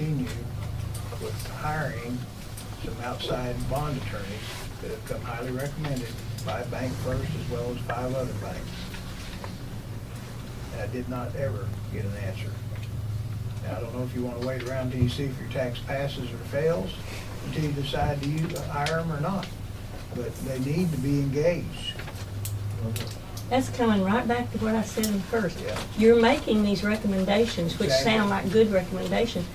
continue with hiring some outside bond attorneys that have come highly recommended by Bank First as well as 5 other banks. And I did not ever get an answer. Now, I don't know if you want to wait around till you see if your tax passes or fails until you decide to hire them or not. But they need to be engaged. That's coming right back to what I said in first. Yeah. You're making these recommendations, which Exactly. sound like good recommendations.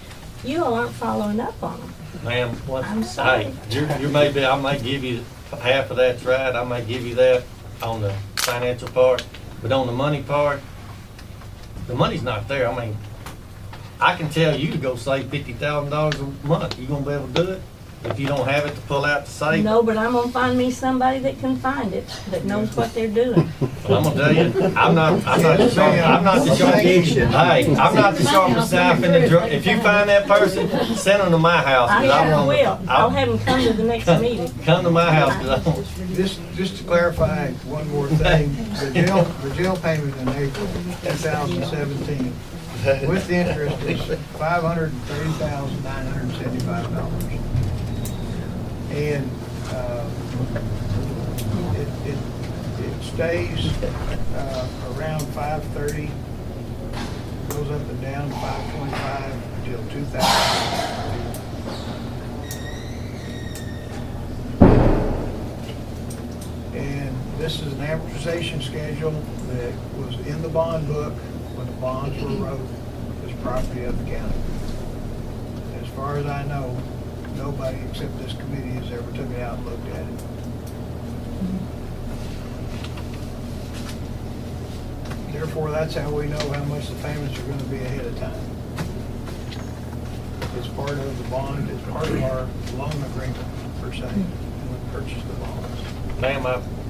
You all aren't following up on them. Ma'am, I'm sorry. hey, you may be, I may give you half of that's right, I may give you that on the financial part, but on the money part, the money's not there. I mean, I can tell you to go save $50,000 a month. You gonna be able to do it? If you don't have it to pull out to save? No, but I'm gonna find me somebody that can find it, that knows what they're doing. Well, I'm gonna tell you, I'm not the sharpest. Hey, I'm not the sharpest knife in the drawer. If you find that person, send them to my house. I 'cause I sure want- will. I'll have them come to the next meeting. Come to my house, 'cause I want. Just to clarify one more thing, the jail payment in April 2017 with the interest is $530,975. And it stays around 530, goes up and down to 525 until 2000. And this is an amortization schedule that was in the bond book when the bonds were wrote as property of the county. As far as I know, nobody except this committee has ever took it out and looked at it. Therefore, that's how we know how much the payments are going to be ahead of time. It's part of the bond, it's part of our loan agreement, per se, when we purchase the bonds. Ma'am,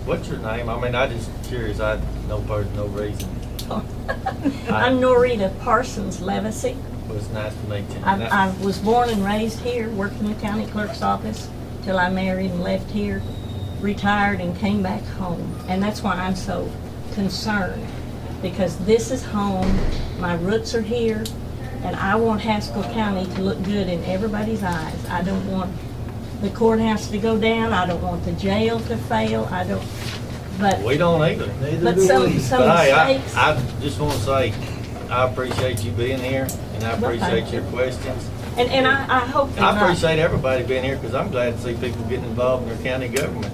what's your name? I mean, I just curious. I no reason. I'm Norita Parsons Levacy. Well, it's nice to meet you. I was born and raised here, worked in the county clerk's office till I married and left here, retired and came back home. And that's why I'm so concerned, because this is home, my roots are here, and I want Haskell County to look good in everybody's eyes. I don't want the courthouse to go down, I don't want the jail to fail, I don't, but. We don't either. But some But hey, mistakes. I just want to say, I appreciate you being here, and I Well, appreciate thank your questions. And I hope they're I not. appreciate everybody being here, because I'm glad to see people getting involved in their county government.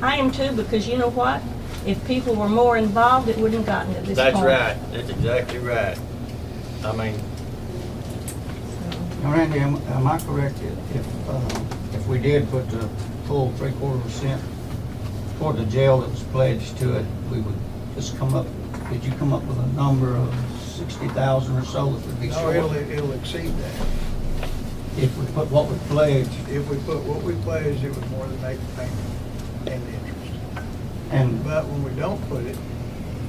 I am too, because you know what? If people were more involved, it wouldn't have gotten to this point. That's right. That's exactly right. I mean, Now, Randy, am I correct if we did put the full 3/4% toward the jail that was pledged to it, we would just come up, did you come up with a number of 60,000 or so that would be No, short? it'll exceed that. If we put what we pledged, If we put what we pledged, it would more than make the payment and the interest. and But when we don't put it,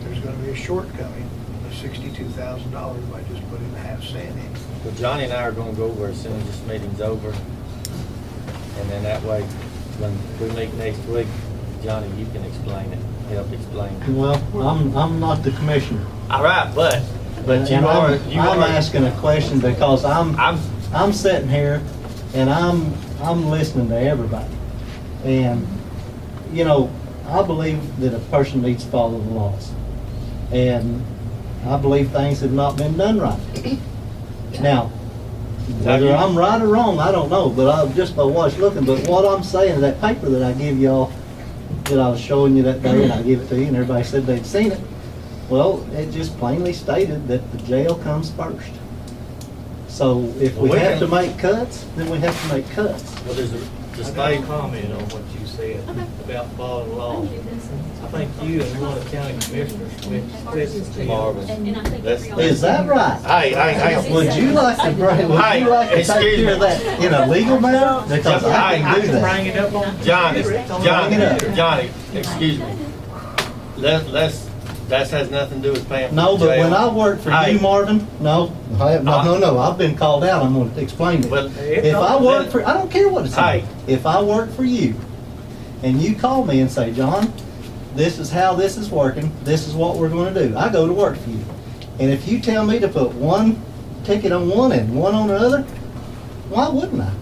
there's gonna be a shortcoming of $62,000 by just putting the half cent in. well, Johnny and I are going to go over as soon as this meeting's over, and then that way, when we meet next week, Johnny, you can explain it, help explain it. Well, I'm not the commissioner. All right, but you And are. I'm asking a question because I'm sitting here and I'm listening to everybody. And, you know, I believe that a person needs to follow the laws. And I believe things have not been done right. Now, whether I'm right or wrong, I don't know, but I'm just by what's looking. But what I'm saying, that paper that I give y'all, that I was showing you that day, and I give it to you, and everybody said they'd seen it. Well, it just plainly stated that the jail comes first. So if Well, we we have to can- make cuts, then we have to make cuts. Well, there's I the got a state. comment on what you said about following the law. I think you and one of the county commissioners went Marvin. And I think That's- every Is that right? Hey, Would you like to bring, would Hey, you like to take excuse care of me. that in a legal manner? Because I Hey, can I do can that. bring it up on. Johnny, excuse me. That has nothing to do with paying for No, the but when jail. I worked for Hey. you, Marvin, no, I've been called out, I'm gonna explain it. Well, If I work for, I don't care what it's Hey. If I work for you, and you call me and say, John, this is how this is working, this is what we're gonna do, I go to work for you. And if you tell me to put one ticket on one and one on the other, Why wouldn't I?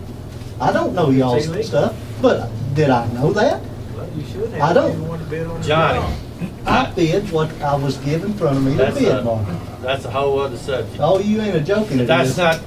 I don't know y'all's illegal. stuff, but did I know that? Well, you should have. I don't. If you want to bid on the Johnny, job. I bid what I was given in front of me to That's bid, a, Mark. that's a whole other subject. Oh, you ain't a joking. It That's is. not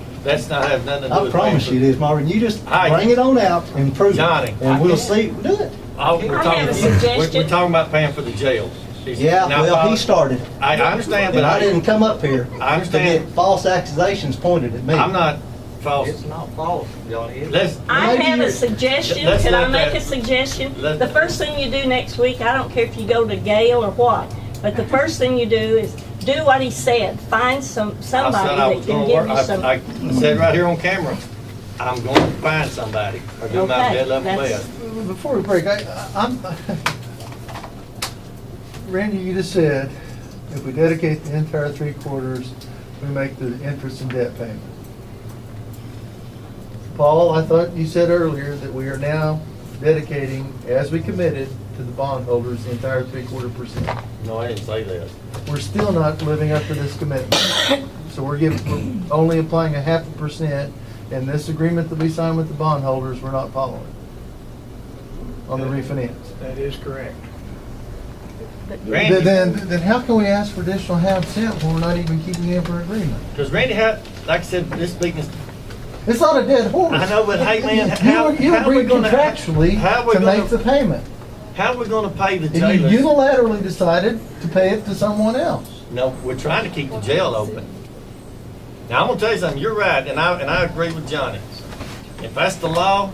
have nothing to do I with. promise you it is, Marvin. You just Hey. bring it on out and prove Johnny. it. And we'll see. Do it. Oh, we're I talking, have a we're suggestion. talking about paying for the jail. Yeah, Now, well, he started. I understand, but And I didn't come up here I understand. to get false accusations pointed at me. I'm not false. It's not false, Johnny. It's- Let's, I Maybe have a you're- suggestion. Let's Can I let make that- a suggestion? let- The first thing you do next week, I don't care if you go to Gale or what, but the first thing you do is do what he said. Find somebody I said I that was can gonna give work, you some. I said right here on camera, I'm going to find somebody, or do my Okay, dead level that's- best. Before we break, I'm, Randy, you just said, if we dedicate the entire 3/4, we make the interest and debt payment. Paul, I thought you said earlier that we are now dedicating, as we committed, to the bondholders, the entire 3/4%. No, I didn't say that. We're still not living up to this commitment. So we're only applying 0.5%, and this agreement that we signed with the bondholders, we're not following on the refinance. That is correct. Randy, Then how can we ask for additional 0.5% when we're not even keeping in for agreement? because Randy had, like I said, this meeting is, It's not a dead horse. I know, but hey, man, You how we agreed gonna, contractually how we to gonna- make the payment. how we gonna pay the And you jailers? unilaterally decided to pay it to someone else. No, we're trying to keep the jail open. Now, I'm gonna tell you something, you're right, and I agree with Johnny. If that's the law,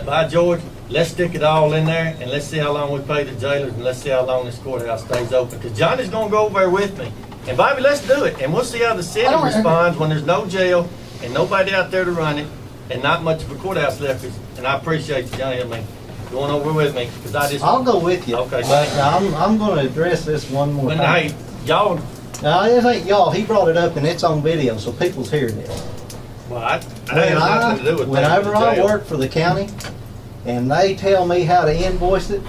by George, let's stick it all in there, and let's see how long we pay the jailers, and let's see how long this courthouse stays open. Because Johnny's gonna go over there with me. And Bobby, let's do it, and we'll see how the city I don't- responds when there's no jail, and nobody out there to run it, and not much of a courthouse left. And I appreciate you, Johnny, I mean, going over with me, because I just. I'll go with you. Okay. But I'm gonna address this one more But time. hey, y'all, Now, it ain't y'all, he brought it up and it's on video, so people's hearing it. well, I had nothing to do with that. Whenever I work for the county and they tell me how to invoice it,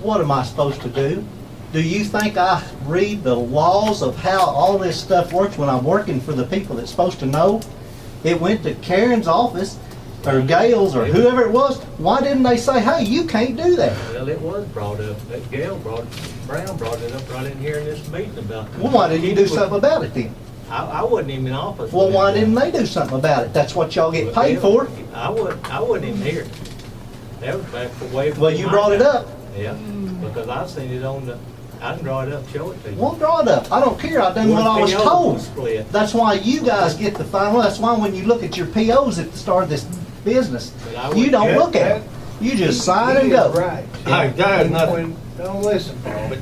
what am I supposed to do? Do you think I read the laws of how all this stuff works when I'm working for the people that's supposed to know? It went to Karen's office, or Gail's, or whoever it was. Why didn't they say, hey, you can't do that? Well, it was brought up, that Brown brought it up right in here in this meeting about. Well, why didn't you do something about it then? I wasn't even in office. Well, when why it was. didn't they do something about it? That's what y'all get paid for. I wasn't even here. That was back for way. Well, you brought it up. Yeah, because I seen it on the, I can draw it up, show it to you. Well, draw it up. I don't care. I done what I was PO told. split. That's why you guys get the final. That's why when you look at your POs at the start of this business, But I you would- don't Yeah, look at them. You just sign and He is go. right. Hey, that has nothing. Don't listen, Paul. But,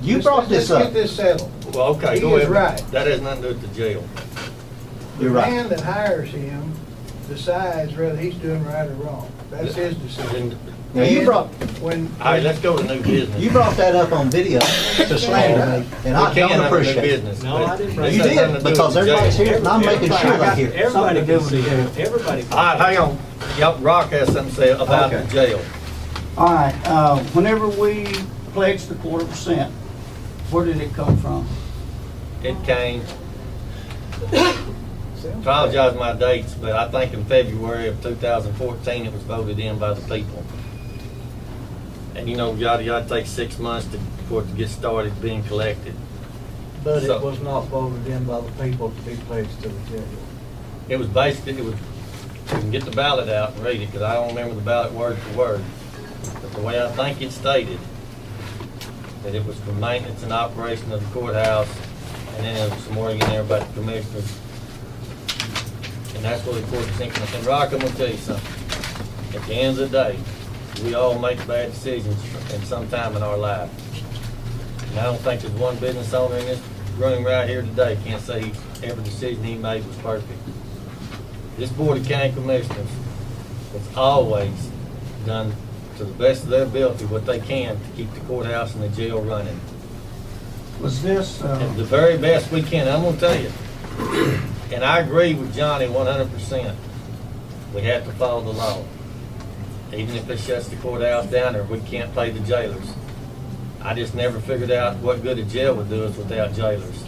You brought this Let's up. get this settled. well, okay, He go is ahead. right. That has nothing to do with the jail. You're The right. man that hires him decides whether he's doing right or wrong. That's his decision. Then, Now, you brought When, all right, let's go to new business. you brought that up on video to slander me, and I We can don't under new appreciate it. business. No, but I didn't this bring You has it nothing did to do because with the everybody's jail. here, and I'm making sure they hear. Everybody can see it, everybody can. All right, hang on. Y'all, Rock has something to say about the Okay. jail. All right, whenever we pledged the 1/4%, where did it come from? It came, apologize my dates, but I think in February of 2014, it was voted in by the people. And you know, yada yada takes 6 months for it to get started being collected. But So- it was not voted in by the people to be pledged to the jail. It was basically, you can get the ballot out and read it, because I don't remember the ballot word for word. But the way I think it stated, that it was for maintenance and operation of the courthouse, and then there was some more in there about the commissioners. And that's where the court is thinking. And Rock, I'm gonna tell you something. At the end of the day, we all make bad decisions in some time in our life. And I don't think there's one business owner in this room right here today can't say every decision he made was perfect. This Board of County Commissioners has always done to the best of their ability what they can to keep the courthouse and the jail running. Was this, And the very best we can. I'm gonna tell you, and I agree with Johnny 100%. We have to follow the law. Even if it shuts the courthouse down or we can't pay the jailers. I just never figured out what good a jail would do us without jailers.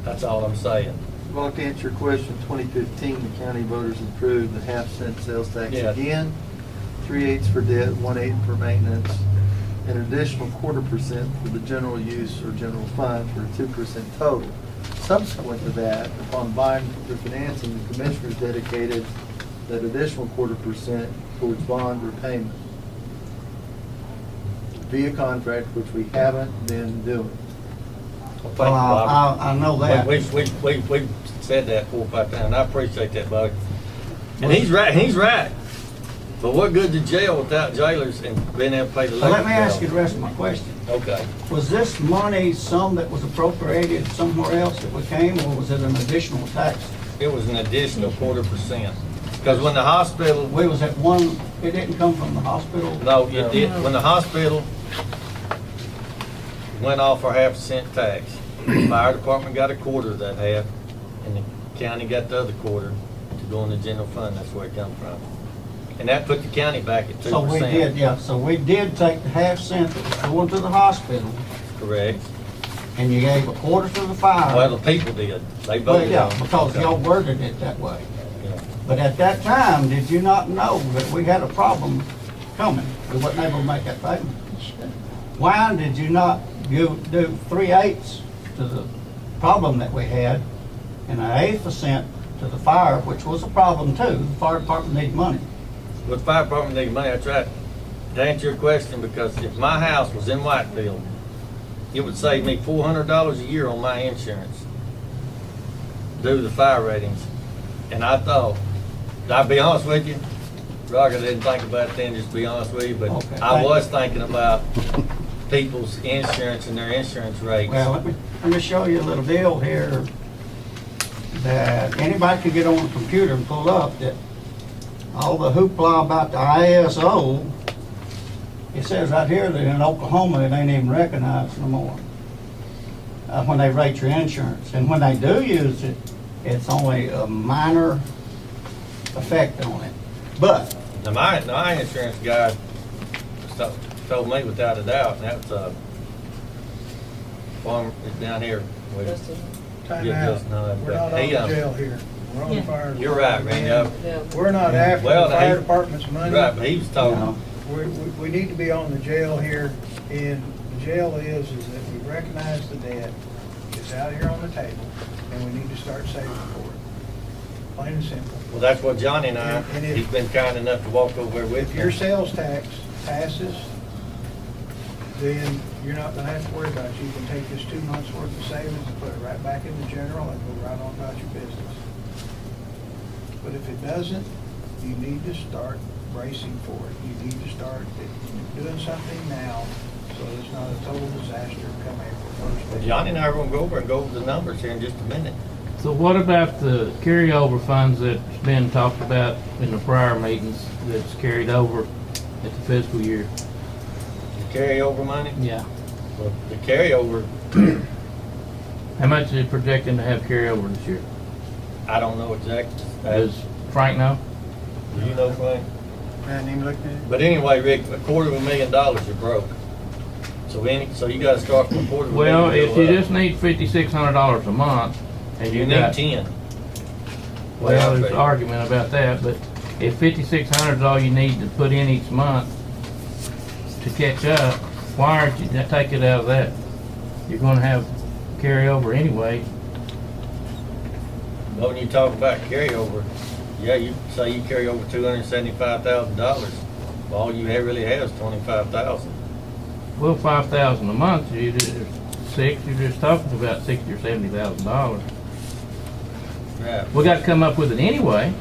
That's all I'm saying. Well, to answer your question, 2015, the county voters approved the half-cent sales tax Yeah. again, 3/8 for debt, 1/8 for maintenance, an additional 1/4% for the general use or general fund for a 2% total. Subsequent to that, upon buying the financing, the commissioners dedicated that additional 1/4% towards bond repayment via contract, which we haven't been doing. Well, thank Well, you, Bobby. I know that. We've said that 4 or 5 times, and I appreciate that, Bobby. And he's right. But what good to jail without jailers and being able to pay the So let me electric ask you bill? the rest of my question. Okay. Was this money some that was appropriated somewhere else that became, or was it an additional tax? It was an additional 1/4%. Because when the hospital, We was at one, it didn't come from the hospital? no, it did, when the hospital went off our half-cent tax, the fire department got a quarter of that half, and the county got the other quarter to go in the general fund. That's where it come from. And that put the county back at 2%. So we did, yeah, so we did take the half cent that was going to the hospital, Correct. and you gave a quarter to the fire. Well, the people did. They Well, voted yeah, on it. because Okay. y'all worded it that way. Yeah. But at that time, did you not know that we had a problem coming? We wasn't able to make that payment. Why did you not do 3/8 to the problem that we had, and 1/8% to the fire, which was a problem too? The fire department needed money. With the fire department needing money, I tried to answer your question, because if my house was in Whitefield, it would save me $400 a year on my insurance due to the fire ratings. And I thought, I'll be honest with you, Roger didn't think about it then, just to be honest with you, but Okay, I thank was you. thinking about people's insurance and their insurance rates. Well, let me show you a little deal here that anybody can get on the computer and pull up, that all the hoopla about the ISO, it says right here that in Oklahoma, it ain't even recognized no more when they rate your insurance. And when they do use it, it's only a minor effect on it. But, Now, my insurance guy told me without a doubt, and that was farm is down here. Time Yeah, out. just no, We're not on he, the jail here. We're on the Yeah. fire. You're right, Randy. department. We're not after Well, the fire he- department's money. Right, but he was you talking. know, We need to be on the jail here, and the jail is that we recognize the debt, it's out here on the table, and we need to start saving for it. Plain and simple. Well, that's what Johnny and I, And if- he's been kind enough to walk over there with If me. your sales tax passes, then you're not gonna have to worry about it. You can take this 2 months' worth of savings and put it right back in the general and go right on about your business. But if it doesn't, you need to start bracing for it. You need to start doing something now, so it's not a total disaster come April 1st. Johnny and I are gonna go over the numbers here in just a minute. So what about the carryover funds that's been talked about in the prior meetings that's carried over at the fiscal year? The carryover money, Yeah. well, the carryover, How much is it projecting to have carryover this year? I don't know exactly. Does Frank know? Do you know, Frank? I hadn't even looked at it. But anyway, Rick, $250,000 you're broke. So you gotta start from $250,000. Well, if you up. just need $5,600 a month, and You you need got, 10. well, there's an argument about that, but if 5,600 is all you need to put in each month to catch up, why aren't you, take it out of that? You're gonna have carryover anyway. But when you talk about carryover, yeah, you say you carry over $275,000. Well, all you really have is $25,000. Well, 5,000 a month, you're just talking about $60,000 or $70,000. Right. We got to come up with it anyway.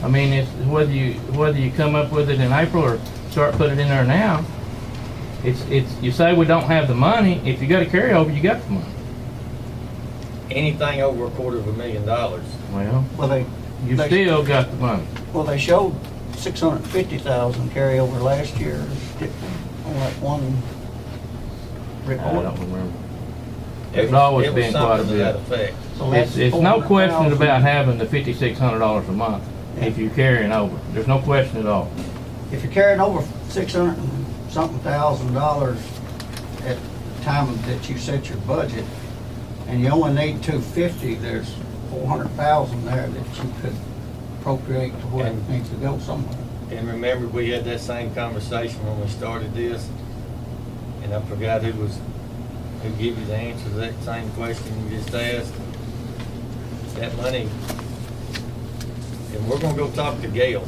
I mean, it's whether you come up with it in April or start putting it in there now. It's you say we don't have the money. If you got a carryover, you got the money. Anything over $250,000. Well, you still got the money. well, they showed 650,000 carryover last year on that one I report. don't remember. It It's always was been quite a something to that bit. effect. So that's It's no question 400,000. about having the $5,600 a month if you're carrying over. There's no question at all. If you're carrying over 600 and something $1,000 at the time that you set your budget, and you only need 250, there's 400,000 there that you could appropriate to where it And- needs to go somewhere. And remember, we had that same conversation when we started this, and I forgot who gave you the answer to that same question you just asked. That money, and we're gonna go talk to Gail.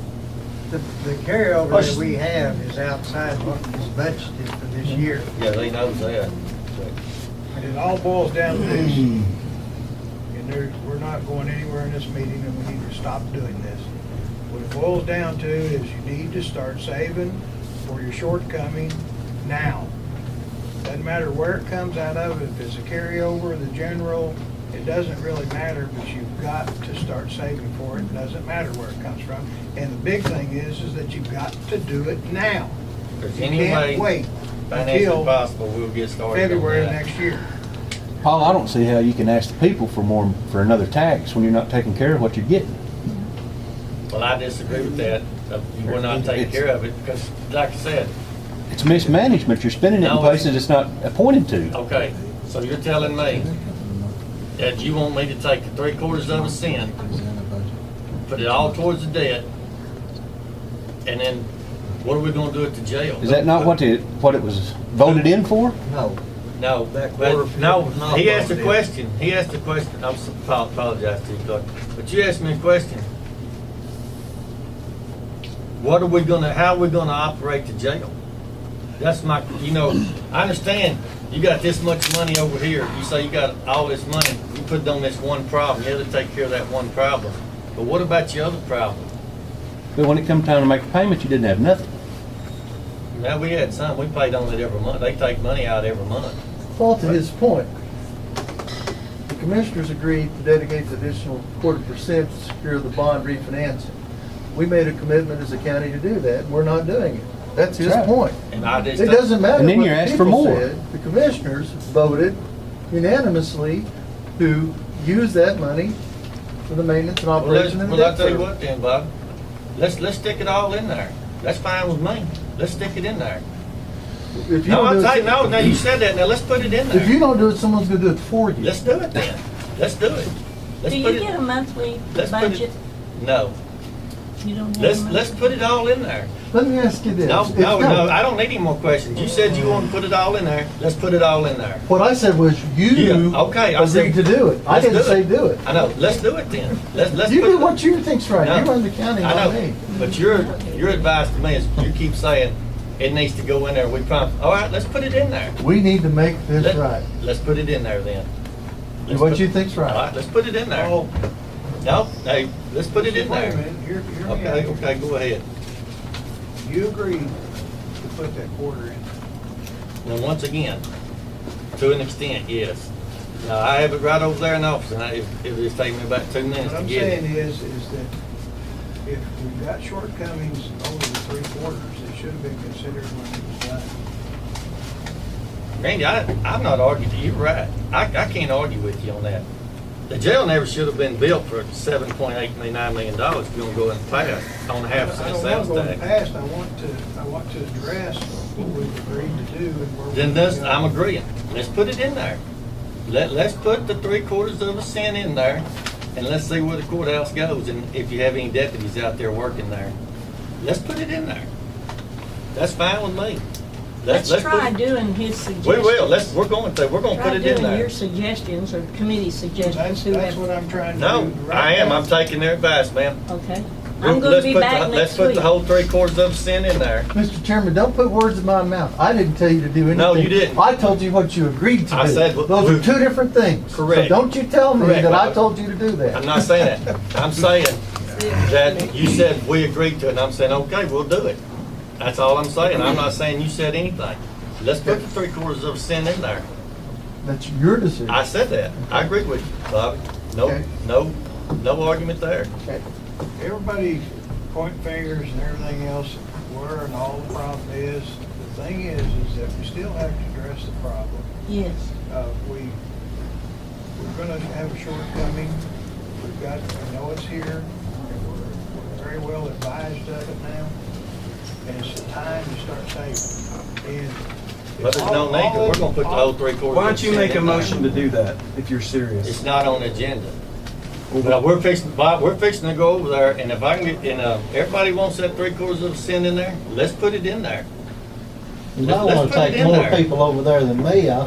The carryover that we have is outside what was budgeted for this year. Yeah, they know that. And it all boils down to this. And we're not going anywhere in this meeting, and we need to stop doing this. What it boils down to is you need to start saving for your shortcoming now. Doesn't matter where it comes out of, if it's a carryover, the general, it doesn't really matter, but you've got to start saving for it. It doesn't matter where it comes from. And the big thing is that you've got to do it now. There's You any can't way wait financially until possible, we'll get started on February of that. next year. Paul, I don't see how you can ask the people for another tax when you're not taking care of what you're getting. Well, I disagree with that. You will not take care of it, because like I said, It's mismanagement. You're spending it in No, places it's not appointed to. okay, so you're telling me that you want me to take the 3/4 of a cent, put it all towards the debt, and then what are we gonna do at the jail? Is that not what it was voted in for? No. No, That quarter but, no, was not he asked a voted in. question, apologize to you, Clark, but you asked me a question. How are we gonna operate the jail? That's my, I understand, you got this much money over here, you say you got all this money, you put it on this one problem, you have to take care of that one problem. But what about your other problem? But when it come time to make a payment, you didn't have nothing. Now, we had some, we paid on it every month, they take money out every month. Well, to his point, the commissioners agreed to dedicate the additional 1/4% to secure the bond refinancing. We made a commitment as a county to do that, and we're not doing it. That's his That's right. point. And I just. It doesn't matter And then what you the ask for people more. said. The commissioners voted unanimously to use that money for the maintenance and operation of the Well, I'll debt tell you service. what then, Bob, let's stick it all in there. That's fine with me. Let's stick it in there. If you No, don't I'm do saying, it, no, now you said that, now let's put it in if you there. don't do it, someone's gonna do it for you. Let's do it then. Let's do it. Let's Do put you it- get a monthly let's put it- budget? No, You don't have a let's monthly? put it all in there. Let me ask you this. No, If- no, I don't need any more questions. You said you want to put it all in there. Let's put it all in there. What I said was you Yeah, okay, I said- agreed to do it. I Let's didn't do say it. do it. I know, let's do it then. Let's You put do it- what you think's right. No. You run the county, I not know, me. but your advice to me is, you keep saying it needs to go in there. We promise, all right, let's put it in there. We need to make this Let- right. Let's put it in there then. Do Let's what put- you think's All right. right, let's put it in there. Oh, No, hey, let's put it in wait a there. minute, hear me Okay, out. okay, go ahead. You agreed to put that quarter in. Well, once again, to an extent, yes. Now, I have it right over there in the office, and it'll just take me about 2 minutes What to I'm get saying it. is that if we've got shortcomings over the 3/4, it should have been considered when it was done. Randy, I'm not arguing, you're right. I can't argue with you on that. The jail never should have been built for $7.89 million if you want to go in the past on a half I cent don't want sales to go in the tax. past, I want to address what we've agreed to do and where. Then we're this, going. I'm agreeing. Let's put it in there. Let's put the 3/4 of a cent in there, and let's see where the courthouse goes, and if you have any deputies out there working there. Let's put it in there. That's fine with me. Let's put try it- doing his suggestions. We will, we're going to put Try it in doing your there. suggestions or committee suggestions, That's what whoever. I'm trying to do. No, right I am, now. I'm taking their advice, ma'am. Okay. I'm gonna Let's be put back the- next Let's put week. the whole 3/4 of a cent in there. Mr. Chairman, don't put words in my mouth. I didn't tell you to do anything. No, you didn't. I told you what you agreed to do. I said what- Those are two different things. Correct. So don't you tell me Correct, that I Robert. told you to do that. I'm not saying that. I'm saying that you said we agreed to it, and I'm saying, okay, we'll do it. That's all I'm saying. I'm not saying you said anything. Let's put the 3/4 of a cent in there. That's your decision. I said that. I agree with you, Bobby. No, Okay. no argument there. Okay. Everybody pointing fingers and everything else, where and all the problem is, the thing is that we still have to address the problem. Yes. We're gonna have a shortcoming, we know it's here, and we're very well advised of it now, and it's the time to start saving. And But there's no need, 'cause we're gonna put the whole 3/4 of a cent in there. Why don't you make a motion to do that, if you're It's serious? not on the agenda. Well, we're fixing, Bob, we're fixing to go over there, and if I can get, everybody wants that 3/4 of a cent in there, let's put it in there. You might Let's wanna put it take in more there. people over there than me. I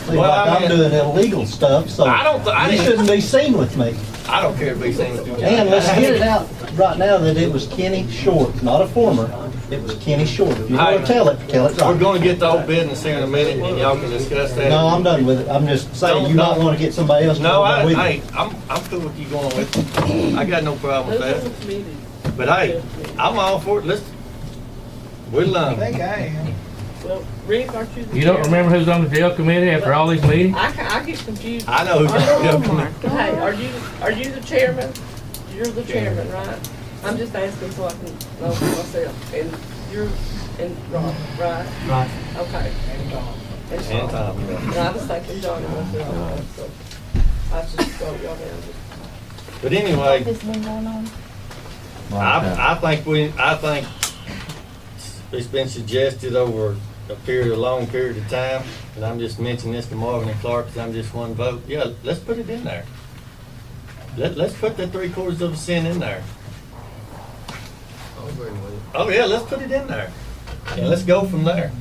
feel Well, like I I'm mean- doing illegal stuff, so I don't I you didn't- shouldn't be seen with me. I don't care if we sing with you. And let's get it out right now that it was Kenny Short, not a former. It was Kenny Short. If you Hey, wanna tell it We're right. gonna get the old business here in a minute, and y'all can discuss that. No, I'm done with it. I'm just saying, you might wanna get somebody else to No, go with you. I'm cool with you going with it. I got no problem with that. But hey, I'm all for it. We'll, I think I am. Well, Rick, aren't you the You don't chairman? remember who's on the jail committee after all these meetings? I get confused. I know who's Oh, gonna my. Hey, are you the chairman? You're the chairman, right? I'm just asking so I can know for myself. And you're, and Rob, right? Right. Okay. And Tom. And And Tom, yeah. And I was thinking Johnny was there also, so I just wrote y'all down. But anyway, This been going on? I think it's been suggested over a long period of time, and I'm just mentioning this to Marvin and Clark because I'm just one vote. Yeah, let's put it in there. Let's put that 3/4 of a cent in there. Oh yeah, let's put it in there. And let's go from there.